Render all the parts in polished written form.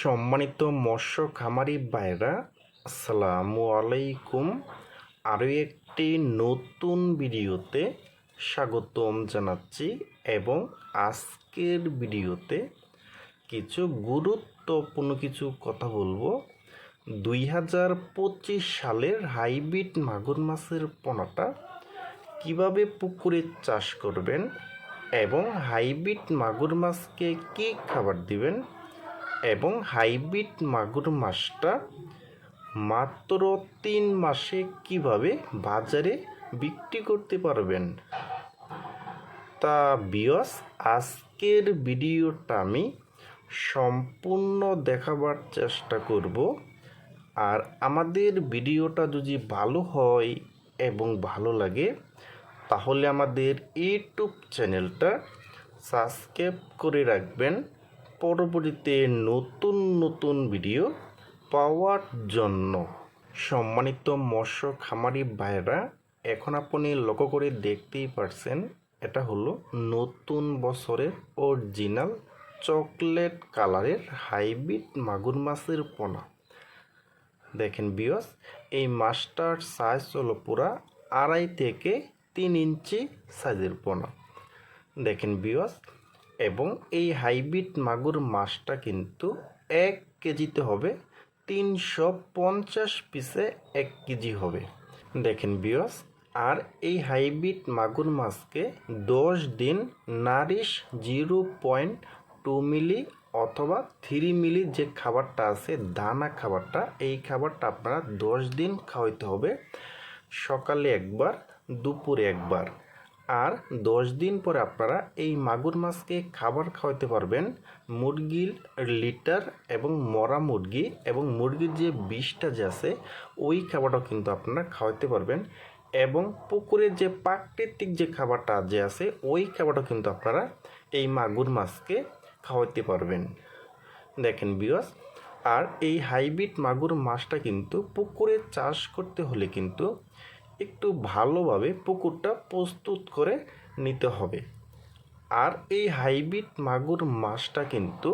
সম্মানিত মৎস্য খামারি ভাইরা, আসসালামু আলাইকুম। আরও একটি নতুন ভিডিওতে স্বাগতম জানাচ্ছি এবং আজকের ভিডিওতে কিছু গুরুত্বপূর্ণ কিছু কথা বলবো। 2025 সালের হাইব্রিড মাগুর মাছের পোনাটা কিভাবে পুকুরে চাষ করবেন এবং হাইব্রিড মাগুর মাছকে কী খাবার দিবেন এবং হাইব্রিড মাগুর মাছটা মাত্র 3 মাসে কিভাবে বাজারে বিক্রি করতে পারবেন। তা ভিউয়ার্স, আজকের ভিডিওটা আমি সম্পূর্ণ দেখাবার চেষ্টা করব। আর আমাদের ভিডিওটা যদি ভালো হয় এবং ভালো লাগে তাহলে আমাদের ইউটিউব চ্যানেলটা সাবস্ক্রাইব করে রাখবেন পরবর্তীতে নতুন নতুন ভিডিও পাওয়ার জন্য। সম্মানিত মৎস্য খামারি ভাইরা, এখন আপনি লক্ষ্য করে দেখতেই পারছেন এটা হলো নতুন বছরের অরিজিনাল চকলেট কালারের হাইব্রিড মাগুর মাছের পোনা। দেখেন ভিউয়ার্স, এই মাছটার সাইজ হলো পুরা 2.5 থেকে 3 ইঞ্চি সাইজের পোনা। দেখেন ভিউয়ার্স, এবং এই হাইব্রিড মাগুর মাছটা কিন্তু 1 কেজিতে হবে 350 পিসে 1 কেজি হবে। দেখেন ভিউয়ার্স, আর এই হাইব্রিড মাগুর মাছকে 10 দিন নারিশ 0.2 মিলি অথবা 3 মিলি যে খাবারটা আছে দানা খাবারটা, এই খাবারটা আপনারা 10 দিন খাওয়াইতে হবে। সকালে একবার, দুপুরে একবার। আর 10 দিন পরে আপনারা এই মাগুর মাছকে খাবার খাওয়াতে পারবেন মুরগির লিটার এবং মরা মুরগি এবং মুরগির যে বিষটা যে আছে ওই খাবারটাও কিন্তু আপনারা খাওয়াতে পারবেন। এবং পুকুরের যে প্রাকৃতিক যে খাবারটা যে আছে ওই খাবারটাও কিন্তু আপনারা এই মাগুর মাছকে খাওয়াতে পারবেন। দেখেন ভিউয়ার্স, আর এই হাইব্রিড মাগুর মাছটা কিন্তু পুকুরে চাষ করতে হলে কিন্তু একটু ভালোভাবে পুকুরটা প্রস্তুত করে নিতে হবে। আর এই হাইব্রিড মাগুর মাছটা কিন্তু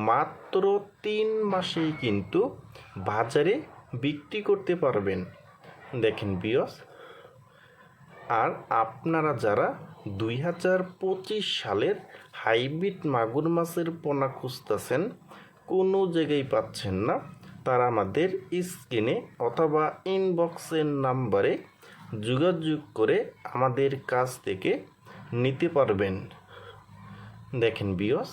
মাত্র 3 মাসেই কিন্তু বাজারে বিক্রি করতে পারবেন। দেখেন ভিউয়ার্স, আর আপনারা যারা 2025 সালের হাইব্রিড মাগুর মাছের পোনা খুঁজতেছেন, কোনো জায়গায় পাচ্ছেন না, তারা আমাদের স্ক্রিনে অথবা ইনবক্সের নাম্বারে যোগাযোগ করে আমাদের কাছ থেকে নিতে পারবেন। দেখেন ভিউয়ার্স,